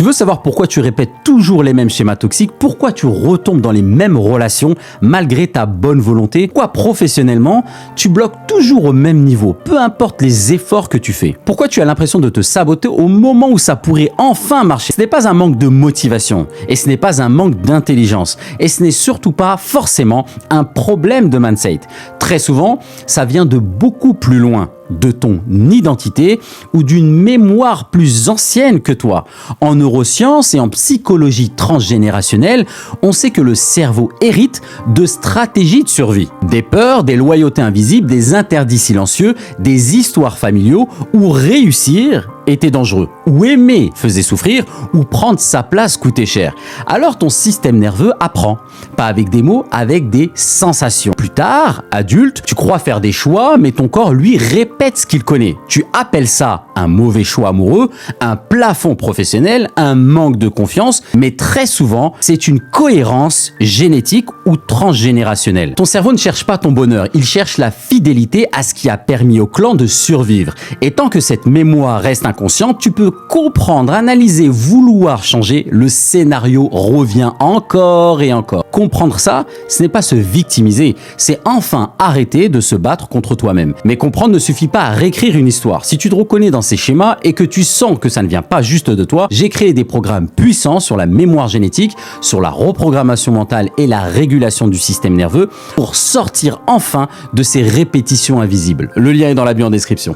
Tu veux savoir pourquoi tu répètes toujours les mêmes schémas toxiques, pourquoi tu retombes dans les mêmes relations malgré ta bonne volonté, pourquoi professionnellement tu bloques toujours au même niveau, peu importe les efforts que tu fais, pourquoi tu as l'impression de te saboter au moment où ça pourrait enfin marcher. Ce n'est pas un manque de motivation et ce n'est pas un manque d'intelligence et ce n'est surtout pas forcément un problème de mindset. Très souvent, ça vient de beaucoup plus loin, de ton identité ou d'une mémoire plus ancienne que toi. En neurosciences et en psychologie transgénérationnelle, on sait que le cerveau hérite de stratégies de survie. Des peurs, des loyautés invisibles, des interdits silencieux, des histoires familiaux où réussir était dangereux, ou aimer faisait souffrir, ou prendre sa place coûtait cher. Alors ton système nerveux apprend, pas avec des mots, avec des sensations. Plus tard, adulte, tu crois faire des choix, mais ton corps lui répète ce qu'il connaît. Tu appelles ça un mauvais choix amoureux, un plafond professionnel, un manque de confiance, mais très souvent, c'est une cohérence génétique ou transgénérationnelle. Ton cerveau ne cherche pas ton bonheur, il cherche la fidélité à ce qui a permis au clan de survivre. Et tant que cette mémoire reste inconsciente, tu peux comprendre, analyser, vouloir changer, le scénario revient encore et encore. Comprendre ça, ce n'est pas se victimiser, c'est enfin arrêter de se battre contre toi-même. Mais comprendre ne suffit pas à réécrire une histoire. Si tu te reconnais dans ces schémas et que tu sens que ça ne vient pas juste de toi, j'ai créé des programmes puissants sur la mémoire génétique, sur la reprogrammation mentale et la régulation du système nerveux pour sortir enfin de ces répétitions invisibles. Le lien est dans la bio en description.